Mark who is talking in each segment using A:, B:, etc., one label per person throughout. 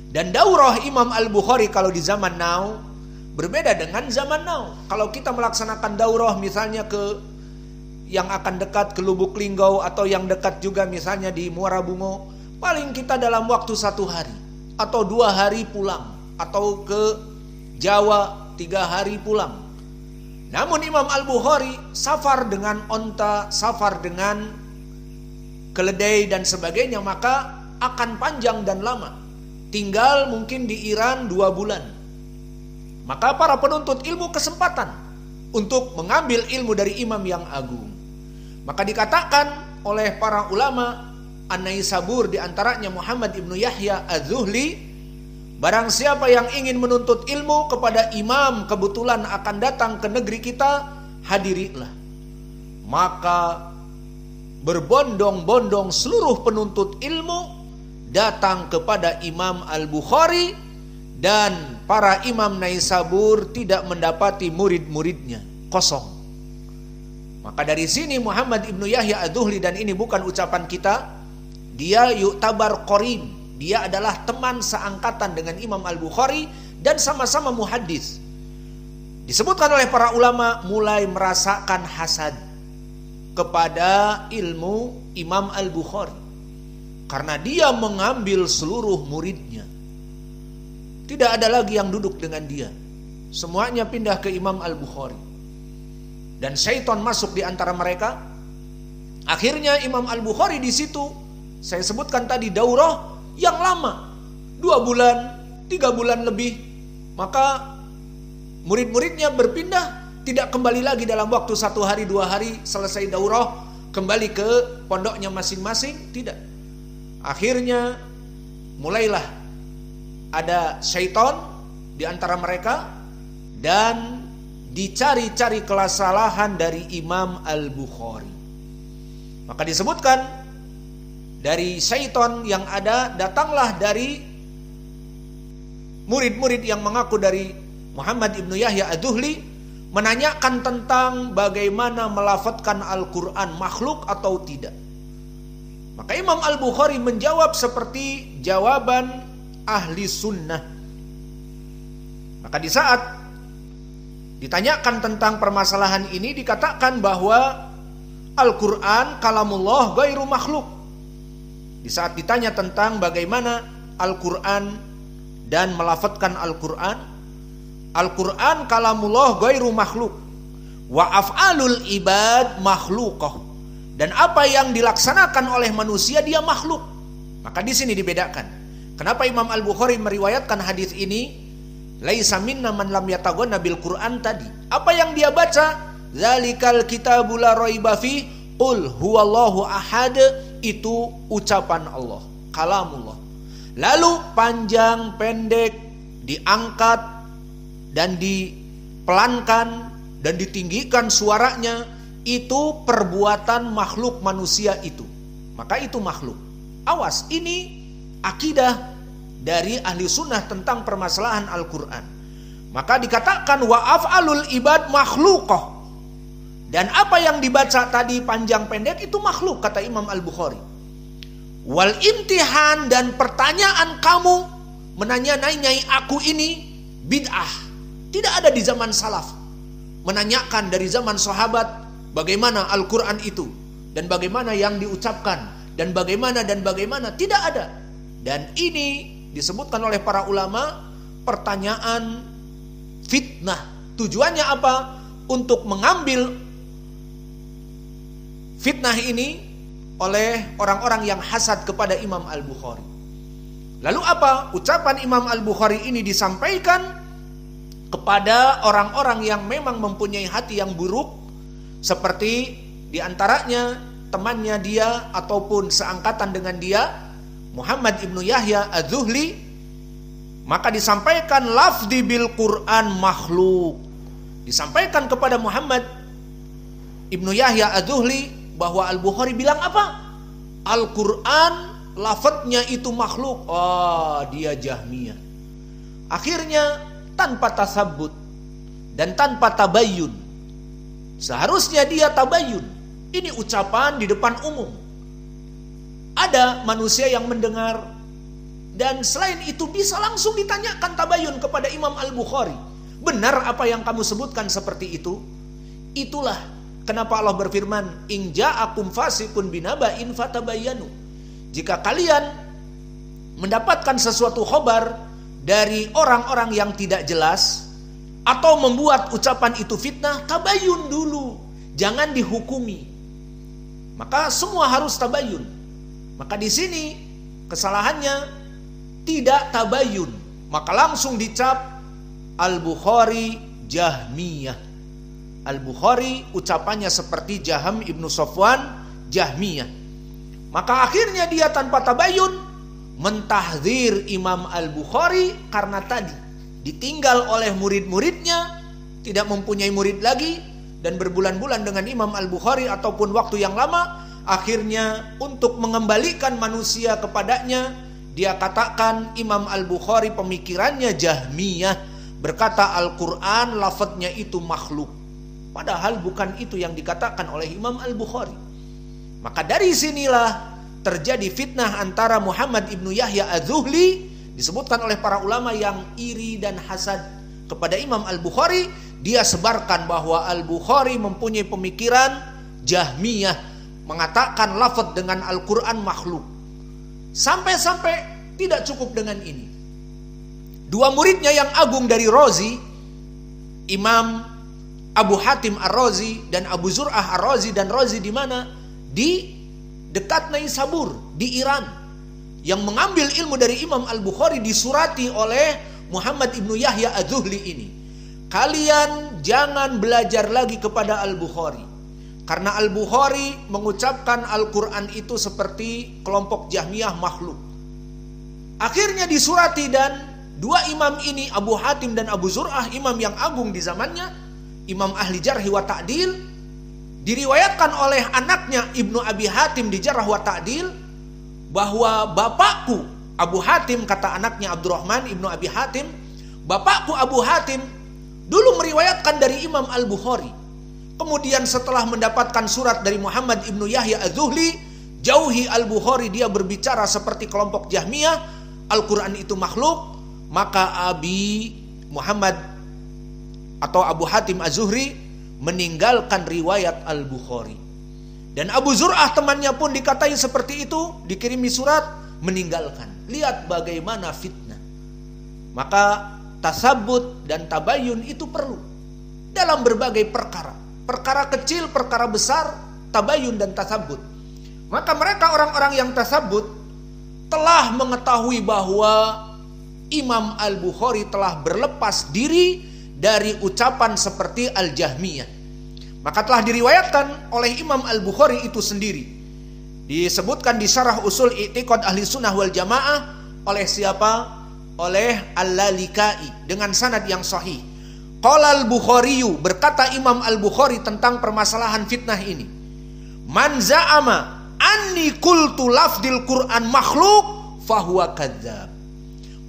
A: Dan daurah Imam Al-Bukhari kalau di zaman now berbeda dengan zaman now. Kalau kita melaksanakan daurah misalnya ke yang akan dekat ke Lubuk Linggau atau yang dekat juga misalnya di Muara Bungo, paling kita dalam waktu 1 hari atau 2 hari pulang, atau ke Jawa 3 hari pulang. Namun Imam Al-Bukhari safar dengan onta, safar dengan keledai dan sebagainya, maka akan panjang dan lama. Tinggal mungkin di Iran 2 bulan. Maka para penuntut ilmu kesempatan untuk mengambil ilmu dari imam yang agung. Maka dikatakan oleh para ulama An-Naisabur, diantaranya Muhammad ibnu Yahya Az-Zuhli, barang siapa yang ingin menuntut ilmu kepada imam kebetulan akan datang ke negeri kita, hadirilah. Maka berbondong-bondong seluruh penuntut ilmu datang kepada Imam Al-Bukhari, dan para imam Naisabur tidak mendapati murid-muridnya, kosong. Maka dari sini Muhammad ibnu Yahya Az-Zuhli, dan ini bukan ucapan kita, dia yu'tabar qarin, dia adalah teman seangkatan dengan Imam Al-Bukhari dan sama-sama muhaddis. Disebutkan oleh para ulama mulai merasakan hasad kepada ilmu Imam Al-Bukhari karena dia mengambil seluruh muridnya. Tidak ada lagi yang duduk dengan dia, semuanya pindah ke Imam Al-Bukhari. Dan syaitan masuk di antara mereka. Akhirnya Imam Al-Bukhari di situ, saya sebutkan tadi, daurah yang lama, 2 bulan, 3 bulan lebih. Maka murid-muridnya berpindah, tidak kembali lagi dalam waktu 1 hari 2 hari selesai daurah kembali ke pondoknya masing-masing, tidak. Akhirnya mulailah ada syaitan di antara mereka, dan dicari-cari kesalahan dari Imam Al-Bukhari. Maka disebutkan dari syaitan yang ada, datanglah dari murid-murid yang mengaku dari Muhammad ibnu Yahya Az-Zuhli, menanyakan tentang bagaimana melafadzkan Al-Quran, makhluk atau tidak. Maka Imam Al-Bukhari menjawab seperti jawaban ahli sunnah. Maka di saat ditanyakan tentang permasalahan ini, dikatakan bahwa Al-Quran kalamullah ghairu makhluk. Di saat ditanya tentang bagaimana Al-Quran dan melafadzkan Al-Quran, Al-Quran kalamullah ghairu makhluk, wa af'alul ibad makhlukah, dan apa yang dilaksanakan oleh manusia dia makhluk. Maka di sini dibedakan. Kenapa Imam Al-Bukhari meriwayatkan hadis ini? Laisa minna man lam yataghanna bil Quran tadi. Apa yang dia baca? Zalikal kitabul la raiba fi qul huwallahu ahad, itu ucapan Allah, kalamullah. Lalu panjang pendek, diangkat dan dipelankan dan ditinggikan suaranya, itu perbuatan makhluk manusia itu. Maka itu makhluk. Awas, ini akidah dari ahli sunnah tentang permasalahan Al-Quran. Maka dikatakan wa af'alul ibad makhlukah, dan apa yang dibaca tadi panjang pendek itu makhluk, kata Imam Al-Bukhari. Wal imtihan, dan pertanyaan kamu menanya-nanyai aku ini bid'ah, tidak ada di zaman salaf. Menanyakan dari zaman sahabat bagaimana Al-Quran itu, dan bagaimana yang diucapkan, dan bagaimana, tidak ada. Dan ini disebutkan oleh para ulama pertanyaan fitnah. Tujuannya apa? Untuk mengambil fitnah ini oleh orang-orang yang hasad kepada Imam Al-Bukhari. Lalu apa? Ucapan Imam Al-Bukhari ini disampaikan kepada orang-orang yang memang mempunyai hati yang buruk, seperti diantaranya temannya dia ataupun seangkatan dengan dia, Muhammad ibnu Yahya Az-Zuhli. Maka disampaikan lafzi bil Quran makhluk. Disampaikan kepada Muhammad ibnu Yahya Az-Zuhli bahwa Al-Bukhari bilang apa? Al-Quran lafadznya itu makhluk. Oh, dia Jahmiyah. Akhirnya tanpa tasabbut dan tanpa tabayyun. Seharusnya dia tabayyun. Ini ucapan di depan umum. Ada manusia yang mendengar, Dan selain itu bisa langsung ditanyakan tabayun kepada Imam Al-Bukhari. Benar apa yang kamu sebutkan seperti itu? Itulah kenapa Allah berfirman, "In ja'akum fasiqun binaba'in fatabayyanu." Jika kalian mendapatkan sesuatu khabar dari orang-orang yang tidak jelas atau membuat ucapan itu fitnah, tabayun dulu, jangan dihukumi. Maka semua harus tabayun. Maka di sini kesalahannya tidak tabayun, maka langsung dicap Al-Bukhari Jahmiyah. Al-Bukhari ucapannya seperti Jaham ibnu Safwan Jahmiyah. Maka akhirnya dia tanpa tabayun mentahdzir Imam Al-Bukhari karena tadi ditinggal oleh murid-muridnya, tidak mempunyai murid lagi, dan berbulan-bulan dengan Imam Al-Bukhari ataupun waktu yang lama. Akhirnya untuk mengembalikan manusia kepadanya, dia katakan Imam Al-Bukhari pemikirannya Jahmiyah, berkata Al-Quran lafadznya itu makhluk. Padahal bukan itu yang dikatakan oleh Imam Al-Bukhari. Maka dari sinilah terjadi fitnah antara Muhammad ibnu Yahya Az-Zuhli, disebutkan oleh para ulama, yang iri dan hasad kepada Imam Al-Bukhari. Dia sebarkan bahwa Al-Bukhari mempunyai pemikiran Jahmiyah, mengatakan lafadz dengan Al-Quran makhluk. Sampai-sampai tidak cukup dengan ini. Dua muridnya yang agung dari Razi, Imam Abu Hatim Ar-Razi dan Abu Zur'ah Ar-Razi, dan Razi di mana? Di dekat Naisabur, di Iran. Yang mengambil ilmu dari Imam Al-Bukhari disurati oleh Muhammad ibnu Yahya Az-Zuhli ini. Kalian jangan belajar lagi kepada Al-Bukhari, karena Al-Bukhari mengucapkan Al-Quran itu seperti kelompok Jahmiyah makhluk. Akhirnya disurati, dan dua imam ini, Abu Hatim dan Abu Zur'ah, imam yang agung di zamannya, imam ahli jarh wa ta'dil, diriwayatkan oleh anaknya Ibnu Abi Hatim di Jarh wa Ta'dil bahwa bapakku Abu Hatim, kata anaknya Abdurrahman Ibnu Abi Hatim, bapakku Abu Hatim dulu meriwayatkan dari Imam Al-Bukhari. Kemudian setelah mendapatkan surat dari Muhammad ibnu Yahya Az-Zuhli, jauhi Al-Bukhari, dia berbicara seperti kelompok Jahmiyah, Al-Quran itu makhluk. Maka Abi Muhammad atau Abu Hatim Az-Zuhri meninggalkan riwayat Al-Bukhari. Dan Abu Zur'ah temannya pun dikatai seperti itu, dikirimi surat, meninggalkan. Lihat bagaimana fitnah. Maka tasabbut dan tabayun itu perlu dalam berbagai perkara. Perkara kecil, perkara besar, tabayun dan tasabbut. Maka mereka orang-orang yang tasabbut telah mengetahui bahwa Imam Al-Bukhari telah berlepas diri dari ucapan seperti Al-Jahmiyah. Maka telah diriwayatkan oleh Imam Al-Bukhari itu sendiri. Disebutkan di Syarah Usul I'tiqad Ahli Sunnah wal Jamaah oleh siapa? Oleh Al-Lalikai dengan sanad yang sahih. Qala Al-Bukhariyu, berkata Imam Al-Bukhari tentang permasalahan fitnah ini. Man za'ama anni qultu lafdil Qur'an makhluk fahuwa kadzdzab.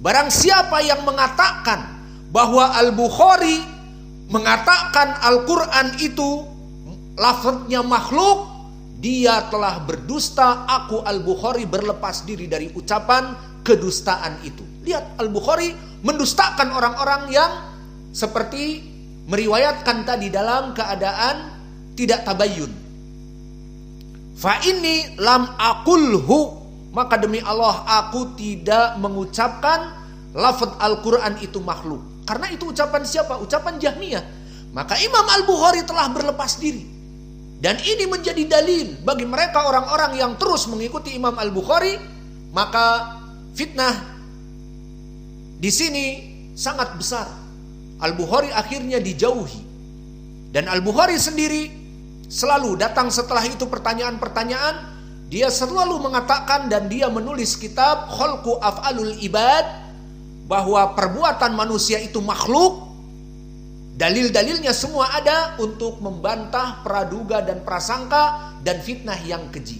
A: Barang siapa yang mengatakan bahwa Al-Bukhari mengatakan Al-Quran itu lafadznya makhluk, dia telah berdusta. Aku Al-Bukhari berlepas diri dari ucapan kedustaan itu. Lihat, Al-Bukhari mendustakan orang-orang yang seperti meriwayatkan tadi dalam keadaan tidak tabayyun. Fa inni lam aqulhu, maka demi Allah aku tidak mengucapkan lafaz Al-Quran itu makhluk. Karena itu ucapan siapa? Ucapan Jahmiyah. Maka Imam Al-Bukhari telah berlepas diri. Dan ini menjadi dalil bagi mereka orang-orang yang terus mengikuti Imam Al-Bukhari. Maka fitnah di sini sangat besar. Al-Bukhari akhirnya dijauhi. Dan Al-Bukhari sendiri selalu datang setelah itu pertanyaan-pertanyaan. Dia selalu mengatakan dan dia menulis kitab Khalqu Af'alul Ibad, bahwa perbuatan manusia itu makhluk. Dalil-dalilnya semua ada untuk membantah praduga dan prasangka dan fitnah yang keji.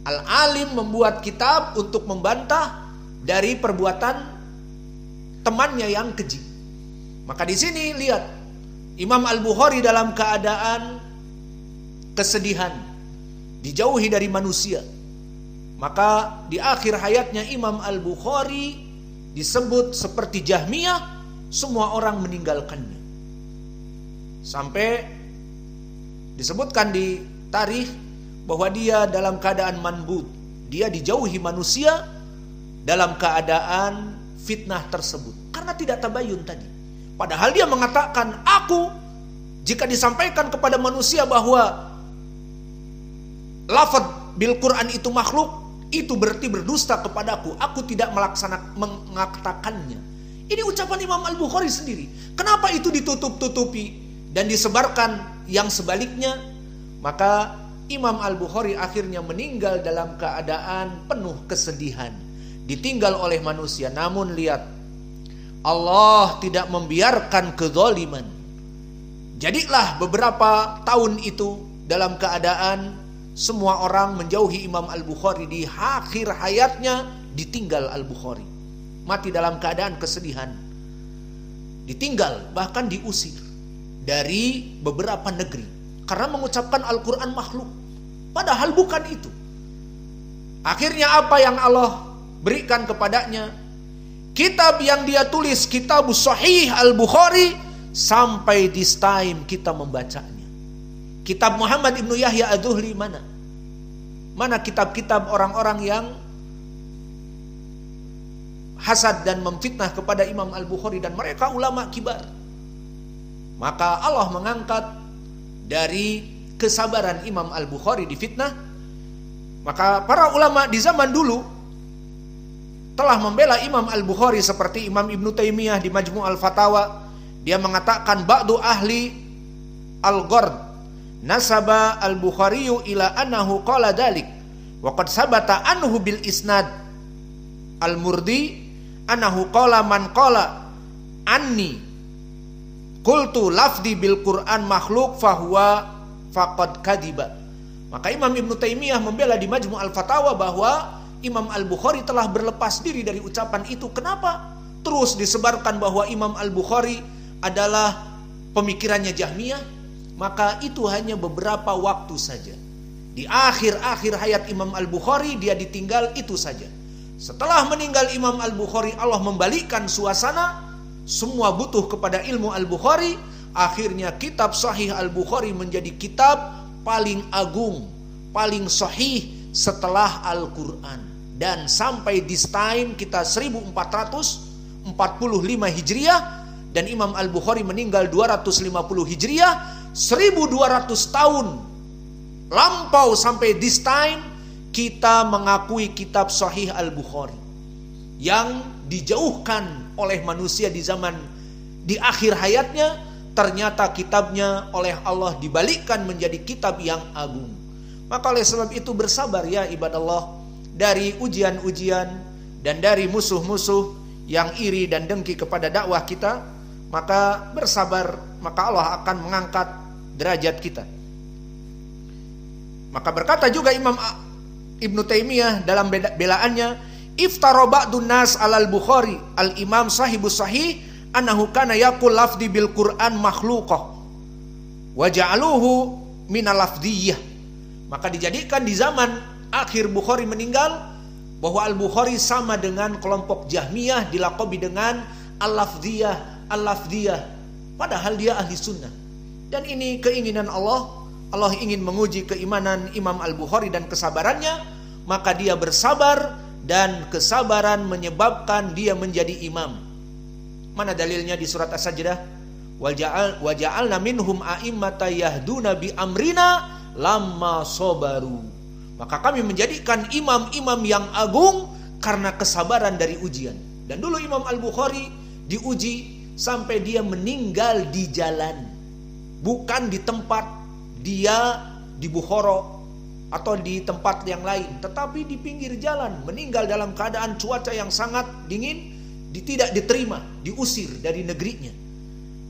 A: Al-Alim membuat kitab untuk membantah dari perbuatan temannya yang keji. Maka di sini lihat, Imam Al-Bukhari dalam keadaan kesedihan, dijauhi dari manusia. Maka di akhir hayatnya Imam Al-Bukhari disebut seperti Jahmiyah, semua orang meninggalkannya. Sampai disebutkan di tarikh bahwa dia dalam keadaan manbut, dia dijauhi manusia dalam keadaan fitnah tersebut karena tidak tabayun tadi. Padahal dia mengatakan, aku jika disampaikan kepada manusia bahwa lafaz bil Quran itu makhluk, itu berarti berdusta kepadaku. Aku tidak mengatakannya. Ini ucapan Imam Al-Bukhari sendiri. Kenapa itu ditutup-tutupi dan disebarkan yang sebaliknya? Maka Imam Al-Bukhari akhirnya meninggal dalam keadaan penuh kesedihan, ditinggal oleh manusia. Namun lihat, Allah tidak membiarkan kezaliman. Jadilah beberapa tahun itu dalam keadaan semua orang menjauhi Imam Al-Bukhari. Di akhir hayatnya ditinggal Al-Bukhari, mati dalam keadaan kesedihan, ditinggal, bahkan diusir dari beberapa negeri karena mengucapkan Al-Quran makhluk, padahal bukan itu. Akhirnya apa yang Allah berikan kepadanya? Kitab yang dia tulis, Kitabus Sahih Al-Bukhari, sampai this time kita membacanya. Kitab Muhammad Ibnu Yahya Ad-Dhuhli mana? Mana kitab-kitab orang-orang yang hasad dan memfitnah kepada Imam Al-Bukhari, dan mereka ulama kibar. Maka Allah mengangkat dari kesabaran Imam Al-Bukhari di fitnah. Maka para ulama di zaman dulu telah membela Imam Al-Bukhari, seperti Imam Ibnu Taimiyah di Majmu' Al-Fatawa. Dia mengatakan, ba'du ahli al-Ghard nasaba al-Bukhariyu ila annahu qala dalik wa qad sabata anhu bil isnad al-Murdi annahu qala man qala anni qultu lafdi bil Qur'an makhluk fahuwa faqad kadiba. Maka Imam Ibnu Taimiyah membela di Majmu' Al-Fatawa bahwa Imam Al-Bukhari telah berlepas diri dari ucapan itu. Kenapa? Terus disebarkan bahwa Imam Al-Bukhari adalah pemikirannya Jahmiyah. Maka itu hanya beberapa waktu saja. Di akhir-akhir hayat Imam Al-Bukhari dia ditinggal itu saja. Setelah meninggal Imam Al-Bukhari, Allah membalikkan suasana. Semua butuh kepada ilmu Al-Bukhari. Akhirnya kitab Sahih Al-Bukhari menjadi kitab paling agung, paling sahih setelah Al-Quran. Dan sampai this time kita 1445 Hijriah, dan Imam Al-Bukhari meninggal 250 Hijriah. 1200 tahun lampau sampai this time kita mengakui kitab Sahih Al-Bukhari yang dijauhkan oleh manusia di zaman di akhir hayatnya. Ternyata kitabnya oleh Allah dibalikkan menjadi kitab yang agung. Maka oleh sebab itu bersabar ya ibadallah dari ujian-ujian dan dari musuh-musuh yang iri dan dengki kepada dakwah kita. Maka bersabar, maka Allah akan mengangkat derajat kita. Maka berkata juga Imam Ibnu Taimiyah dalam belaannya, iftara ba'dun nas alal Bukhari al-Imam sahibus sahih annahu kana yaqul lafdi bil Qur'an makhluqah wa ja'aluhu minal lafdiyah. Maka dijadikan di zaman akhir Bukhari meninggal bahwa Al-Bukhari sama dengan kelompok Jahmiyah, dilaqabi dengan al-lafdiyah, al-lafdiyah, padahal dia ahli sunnah. Dan ini keinginan Allah. Allah ingin menguji keimanan Imam Al-Bukhari dan kesabarannya. Maka dia bersabar, dan kesabaran menyebabkan dia menjadi imam. Mana dalilnya di surat As-Sajdah? Wa ja'alna minhum a'immata yahduna bi amrina lamma sabaru. Maka kami menjadikan imam-imam yang agung karena kesabaran dari ujian. Dan dulu Imam Al-Bukhari diuji sampai dia meninggal di jalan, bukan di tempat dia di Bukhara atau di tempat yang lain, tetapi di pinggir jalan, meninggal dalam keadaan cuaca yang sangat dingin, tidak diterima, diusir dari negerinya.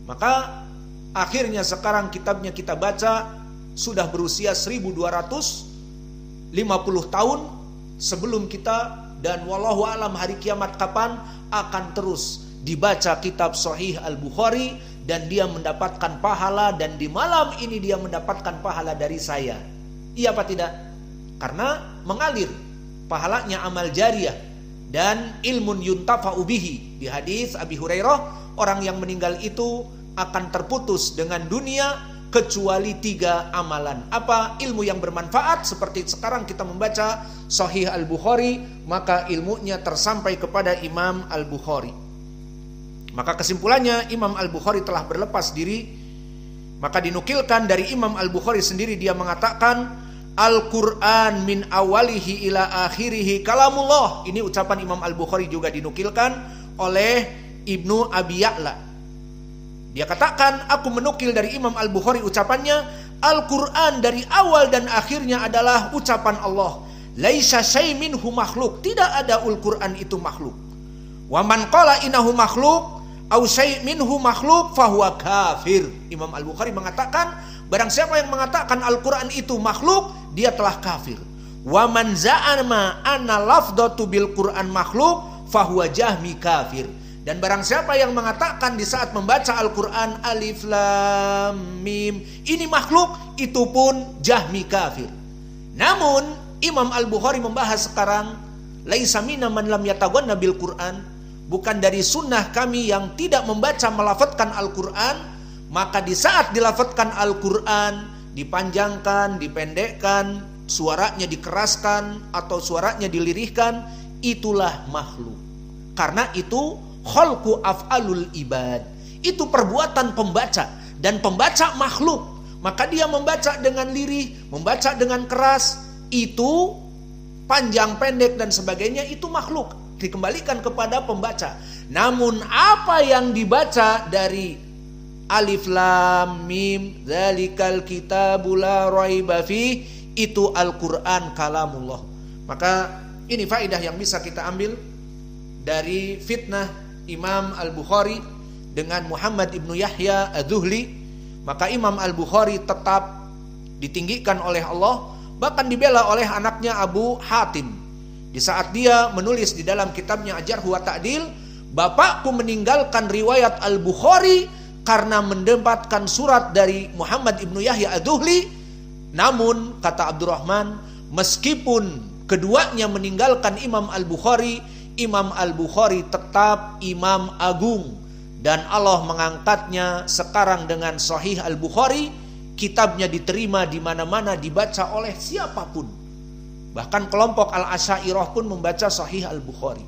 A: Maka akhirnya sekarang kitabnya kita baca sudah berusia 1250 tahun sebelum kita, dan wallahu alam hari kiamat kapan akan terus dibaca kitab Sahih Al-Bukhari, dan dia mendapatkan pahala, dan di malam ini dia mendapatkan pahala dari saya. Iya apa tidak? Karena mengalir pahalanya amal jariah dan ilmun yuntafa'u bihi. Di hadis Abi Hurairah, orang yang meninggal itu akan terputus dengan dunia kecuali 3 amalan. Apa? Ilmu yang bermanfaat. Seperti sekarang kita membaca Sahih Al-Bukhari, maka ilmunya tersampai kepada Imam Al-Bukhari. Maka kesimpulannya Imam Al-Bukhari telah berlepas diri. Maka dinukilkan dari Imam Al-Bukhari sendiri, dia mengatakan Al-Quran min awalihi ila akhirihi kalamullah. Ini ucapan Imam Al-Bukhari, juga dinukilkan oleh Ibnu Abi Ya'la. Dia katakan, aku menukil dari Imam Al-Bukhari ucapannya, Al-Quran dari awal dan akhirnya adalah ucapan Allah. Laisa syai' minhu makhluk. Tidak ada Al-Quran itu makhluk. Wa man qala innahu makhluk au syai' minhu makhluk fahuwa kafir. Imam Al-Bukhari mengatakan, barang siapa yang mengatakan Al-Quran itu makhluk, dia telah kafir. Wa man za'ama anna lafdatu bil Quran makhluk fahuwa jahmi kafir. Dan barang siapa yang mengatakan di saat membaca Al-Quran alif lam mim ini makhluk, itu pun jahmi kafir. Namun Imam Al-Bukhari membahas sekarang, laisa minna man lam yataganna bil Quran, bukan dari sunnah kami yang tidak membaca melafadzkan Al-Quran. Maka di saat dilafadzkan Al-Quran, dipanjangkan, dipendekkan, suaranya dikeraskan atau suaranya dilirihkan, itulah makhluk. Karena itu khalqu af'alul ibad, itu perbuatan pembaca, dan pembaca makhluk. Maka dia membaca dengan lirih, membaca dengan keras, itu panjang pendek dan sebagainya, itu makhluk, dikembalikan kepada pembaca. Namun apa yang dibaca dari alif lam mim dzalikal kitabul la raiba fi, itu Al-Quran kalamullah. Maka ini faedah yang bisa kita ambil dari fitnah Imam Al-Bukhari dengan Muhammad ibnu Yahya Ad-Dhuhli. Maka Imam Al-Bukhari tetap ditinggikan oleh Allah, bahkan dibela oleh anaknya Abu Hatim. Di saat dia menulis di dalam kitabnya Al-Jarh wa Ta'dil, bapakku meninggalkan riwayat Al-Bukhari karena mendapatkan surat dari Muhammad ibnu Yahya Ad-Dhuhli. Namun kata Abdurrahman, meskipun keduanya meninggalkan Imam Al-Bukhari, Imam Al-Bukhari tetap imam agung, dan Allah mengangkatnya sekarang dengan Sahih Al-Bukhari. Kitabnya diterima di mana-mana, dibaca oleh siapapun. Bahkan kelompok Al-Asy'ariyah pun membaca Sahih Al-Bukhari.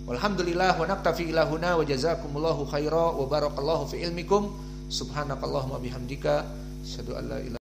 A: Walhamdulillah wa naktafi ila huna wa jazakumullahu khaira wa barakallahu fi ilmikum. Subhanakallahumma bihamdika asyhadu an la ilaha